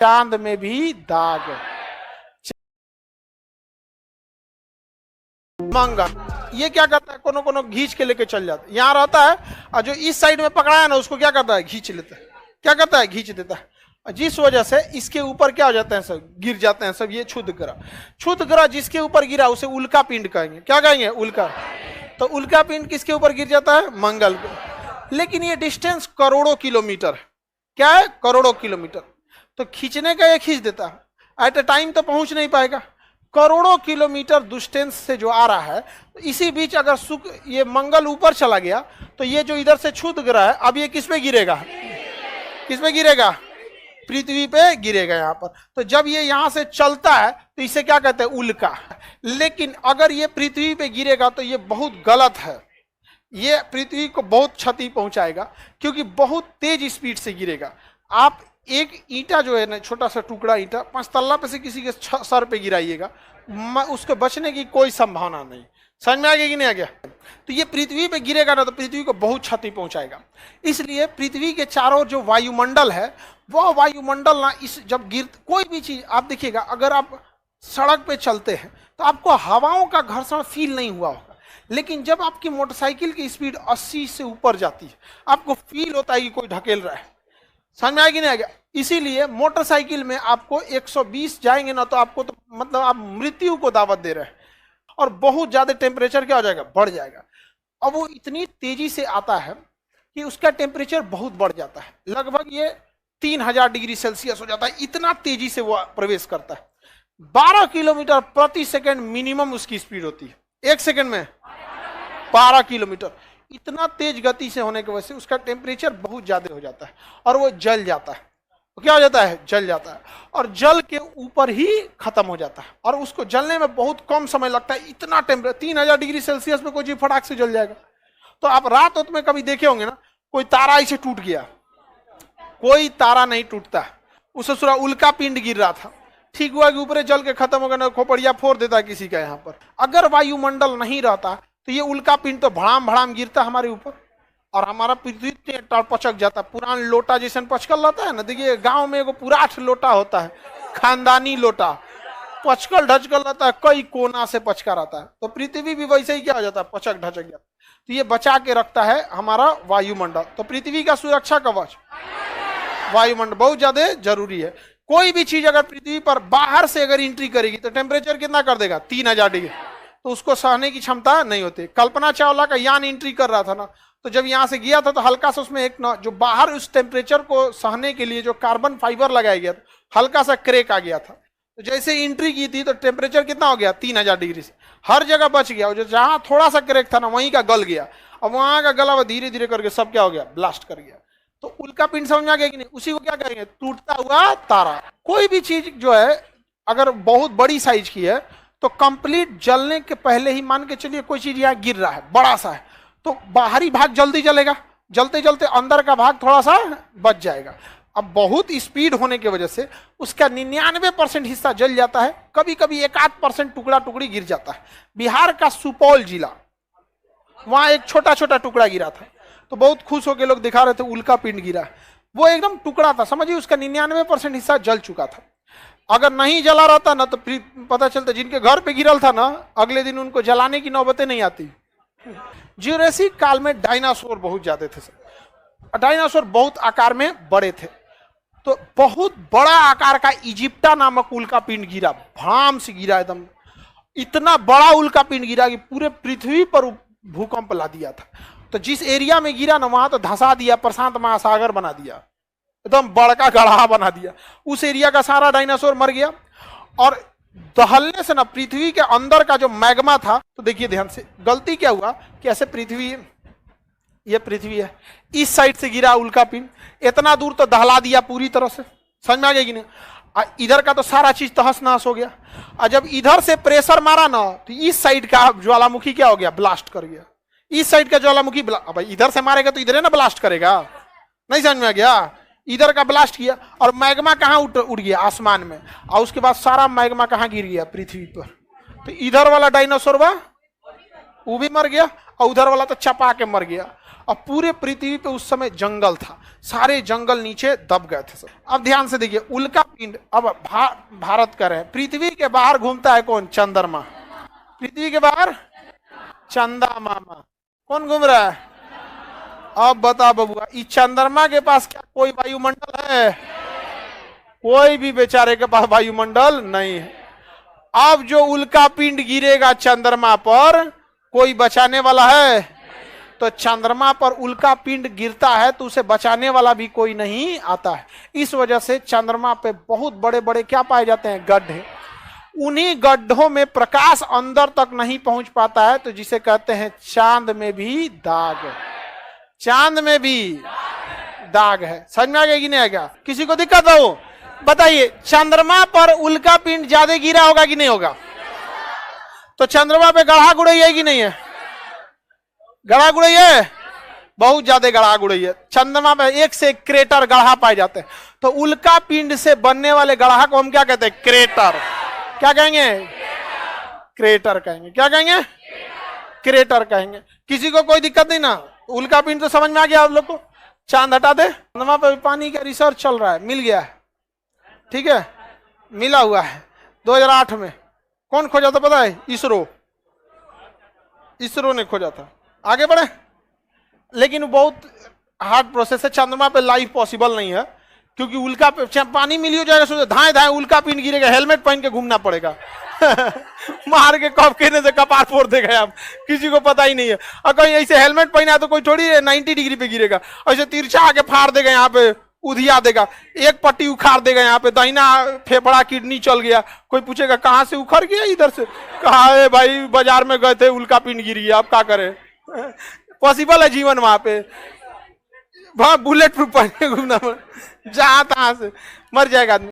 चांद में भी दाग। मंगल ये क्या करता है, कोनो कोनो घींच के लेके चल जाता है, यहाँ रहता है और जो इस साइड में पकड़ा है ना उसको क्या करता है, खींच लेता है। क्या करता है, खींच देता है। जिस वजह से इसके ऊपर क्या हो जाते हैं, सब गिर जाते हैं सब। ये क्षुद्र ग्रह, क्षुद्र ग्रह जिसके ऊपर गिरा उसे उल्का पिंड कहेंगे। क्या कहेंगे, उल्का। तो उल्का पिंड किसके ऊपर गिर जाता है, मंगल को। लेकिन ये डिस्टेंस करोड़ों किलोमीटर, क्या है, करोड़ों किलोमीटर। तो खींचने का ये खींच देता है, एट ए टाइम तो पहुंच नहीं पाएगा। करोड़ों किलोमीटर डिस्टेंस से जो आ रहा है, तो इसी बीच अगर ये मंगल ऊपर चला गया तो ये जो इधर से क्षुद्र ग्रह है, अब ये किस पे गिरेगा, किस पे गिरेगा, पृथ्वी पे गिरेगा यहाँ पर। तो जब ये यहाँ से चलता है तो इसे क्या कहते हैं, उल्का। लेकिन अगर ये पृथ्वी पे गिरेगा तो ये बहुत गलत है, ये पृथ्वी को बहुत क्षति पहुंचाएगा, क्योंकि बहुत तेज स्पीड से गिरेगा। आप एक ईंटा जो है ना, छोटा सा टुकड़ा ईंटा 5 तल्ला पे से किसी के सर पे गिराइएगा, उसके बचने की कोई संभावना नहीं। समझ में आ गया कि नहीं आ गया। तो ये पृथ्वी पे गिरेगा ना तो पृथ्वी को बहुत क्षति पहुंचाएगा। इसलिए पृथ्वी के चारों जो वायुमंडल है, वह वायुमंडल ना इस जब कोई भी चीज आप देखिएगा, अगर आप सड़क पे चलते हैं तो आपको हवाओं का घर्षण फील नहीं हुआ होगा, लेकिन जब आपकी मोटरसाइकिल की स्पीड 80 से ऊपर जाती है आपको फील होता है कि कोई ढकेल रहा है। समझ में आया कि नहीं आ गया। इसीलिए मोटरसाइकिल में आपको 120 जाएंगे ना तो आपको तो मतलब आप मृत्यु को दावत दे रहे हैं, और बहुत ज्यादा टेम्परेचर क्या हो जाएगा, बढ़ जाएगा। अब वो इतनी तेजी से आता है कि उसका टेम्परेचर बहुत बढ़ जाता है, लगभग ये 3000 डिग्री सेल्सियस हो जाता है। इतना तेजी से वो प्रवेश करता है। 12 किलोमीटर प्रति सेकंड मिनिमम उसकी स्पीड होती है, एक सेकंड में 12 किलोमीटर। इतना तेज गति से होने की वजह से उसका टेम्परेचर बहुत ज्यादा हो जाता है और वो जल जाता है। तो क्या हो जाता है, जल जाता है, और जल के ऊपर ही खत्म हो जाता है, और उसको जलने में बहुत कम समय लगता है। इतना टेम्परेचर 3000 डिग्री सेल्सियस में कोई चीज फटाक से जल जाएगा। तो आप रात में कभी देखे होंगे ना, कोई तारा ऐसे टूट गया, कोई तारा नहीं टूटता, उसे पूरा उल्का पिंड गिर रहा था, ठीक हुआ कि ऊपर जल के खत्म हो गया, खोपड़िया फोड़ देता किसी का यहाँ पर। अगर वायुमंडल नहीं रहता तो ये उल्का पिंड तो भड़ाम भड़ाम गिरता हमारे ऊपर, और हमारा पृथ्वी पचक जाता। पुरान लोटा जैसे पचकल रहता है ना, देखिए गांव में एगो पुराठ लोटा होता है, खानदानी लोटा, पचकल ढचकल रहता है, कई कोना से पचका रहता है। तो पृथ्वी भी वैसे ही क्या हो जाता है, पचक ढचक जाता। तो ये बचा के रखता है हमारा वायुमंडल। तो पृथ्वी का सुरक्षा कवच वायुमंडल बहुत ज्यादा जरूरी है। कोई भी चीज अगर पृथ्वी पर बाहर से अगर एंट्री करेगी तो टेम्परेचर कितना कर देगा, 3000 डिग्री, तो उसको सहने की क्षमता नहीं होती। कल्पना चावला का यान एंट्री कर रहा था ना, तो जब यहां से गया था तो हल्का सा उसमें एक ना जो बाहर उस टेम्परेचर को सहने के लिए जो कार्बन फाइबर लगाया गया था, हल्का सा क्रैक आ गया था। तो जैसे एंट्री की थी तो टेम्परेचर कितना हो गया, 3000 डिग्री से हर जगह बच गया। जो जहां थोड़ा सा क्रैक था ना वहीं का गल गया, अब वहां का गला धीरे धीरे करके सब क्या हो गया, ब्लास्ट कर गया। तो उल्का पिंड समझ में आ गया कि नहीं। उसी को क्या कहेंगे, टूटता हुआ तारा। कोई भी चीज जो है अगर बहुत बड़ी साइज की है तो कंप्लीट जलने के पहले ही मान के चलिए कोई चीज यहाँ गिर रहा है, बड़ा सा है, तो बाहरी भाग जल्दी जलेगा, जलते जलते अंदर का भाग थोड़ा सा बच जाएगा। अब बहुत स्पीड होने की वजह से उसका 99% हिस्सा जल जाता है, कभी कभी 1-8% टुकड़ा टुकड़ी गिर जाता है। बिहार का सुपौल जिला, वहां एक छोटा छोटा टुकड़ा गिरा था, तो बहुत खुश होकर लोग दिखा रहे थे उल्का पिंड गिरा। वो एकदम टुकड़ा था, समझिए उसका 99% हिस्सा जल चुका था। अगर नहीं जला रहता ना तो पता चलता जिनके घर पे गिरल था ना, अगले दिन उनको जलाने की नौबतें नहीं आती। ज्यूरेसिक काल में डायनासोर बहुत ज्यादा थे, डायनासोर बहुत आकार में बड़े थे। तो बहुत बड़ा आकार का इजिप्टा नामक उल्का पिंड गिरा, भड़ाम से गिरा एकदम। इतना बड़ा उल्का पिंड गिरा कि पूरे पृथ्वी पर भूकंप ला दिया था। तो जिस एरिया में गिरा ना वहां तो धंसा दिया, प्रशांत महासागर बना दिया, एकदम बड़का गढ़ा बना दिया। उस एरिया का सारा डायनासोर मर गया। और दहलने से ना पृथ्वी के अंदर का जो मैग्मा था, तो देखिए ध्यान से, गलती क्या हुआ कि ऐसे पृथ्वी, ये पृथ्वी है, इस साइड से गिरा उल्का पिंड, इतना दूर तो दहला दिया पूरी तरह से। समझ में आ गया कि नहीं। इधर का तो सारा चीज तहस नहस हो गया। और जब इधर से प्रेशर मारा ना तो इस साइड का ज्वालामुखी क्या हो गया, ब्लास्ट कर गया। इस साइड का ज्वालामुखी अब इधर से मारेगा तो इधर है ना ब्लास्ट करेगा, नहीं समझ में आ गया। इधर का ब्लास्ट किया और मैग्मा कहाँ उड़ गया, आसमान में। और उसके बाद सारा मैग्मा कहाँ गिर गया, पृथ्वी पर। तो इधर वाला डायनासोर वो भी मर गया और उधर वाला तो चपा के मर गया। और पूरे पृथ्वी पे उस समय जंगल था, सारे जंगल नीचे दब गए थे सब। अब ध्यान से देखिए, उल्का पिंड अब भारत का है, पृथ्वी के बाहर घूमता है कौन? चंद्रमा। पृथ्वी के बाहर चंदा मामा कौन घूम रहा है? अब बता बबुआ, इस चंद्रमा के पास क्या कोई वायुमंडल है? कोई भी बेचारे के पास वायुमंडल नहीं है। अब जो उल्का पिंड गिरेगा चंद्रमा पर, कोई बचाने वाला है? तो चंद्रमा पर उल्का पिंड गिरता है तो उसे बचाने वाला भी कोई नहीं आता है। इस वजह से चंद्रमा पे बहुत बड़े बड़े क्या पाए जाते हैं? गड्ढे। उन्हीं गड्ढों में प्रकाश अंदर तक नहीं पहुंच पाता है, तो जिसे कहते हैं चांद में भी दाग है। चांद में भी दाग है। समझ में आ गया कि नहीं आ गया? किसी को दिक्कत हो? बताइए, चंद्रमा पर उल्का पिंड ज्यादा गिरा होगा कि नहीं होगा? तो चंद्रमा पे गढ़ा गुड़ई है कि नहीं है? गढ़ा गुड़ई है, बहुत ज्यादा गढ़ा गुड़ई है। चंद्रमा पे एक से एक क्रेटर गढ़ा पाए जाते हैं। तो उल्का पिंड से बनने वाले गढ़ा को हम क्या कहते हैं? क्रेटर। क्या कहेंगे? क्रेटर कहेंगे। क्या कहेंगे? क्रेटर कहेंगे। किसी को कोई दिक्कत नहीं ना? उल्का पिंड तो समझ में आ गया आप लोग को। चांद हटा दे, चंद्रमा पे पानी का रिसर्च चल रहा है, मिल गया है, ठीक है, मिला हुआ है। 2008 में कौन खोजा था पता है? इसरो। इसरो ने खोजा था। आगे बढ़े, लेकिन बहुत हार्ड प्रोसेस है। चंद्रमा पे लाइफ पॉसिबल नहीं है, क्योंकि उल्का पानी मिल हो जाएगा, सोचो धाए धाए उल्का पिंड गिरेगा, हेलमेट पहन के घूमना पड़ेगा। मार के कप कहने से कपार फोड़ देगा आप, किसी को पता ही नहीं है। और कहीं ऐसे हेलमेट पहना तो कोई थोड़ी 90 डिग्री पे गिरेगा, ऐसे तिरछा आके फाड़ देगा, यहाँ पे उधिया देगा, एक पट्टी उखाड़ देगा, यहाँ पे दाहिना फेफड़ा किडनी चल गया। कोई पूछेगा कहाँ से उखड़ गया? इधर से। कहा है भाई, बाजार में गए थे, उल्का पिंड गिरी है, आप क्या करें? पॉसिबल है जीवन वहां पे? वहां बुलेट प्रूफ पहन के घूमना, जहां तहां से मर जाएगा आदमी।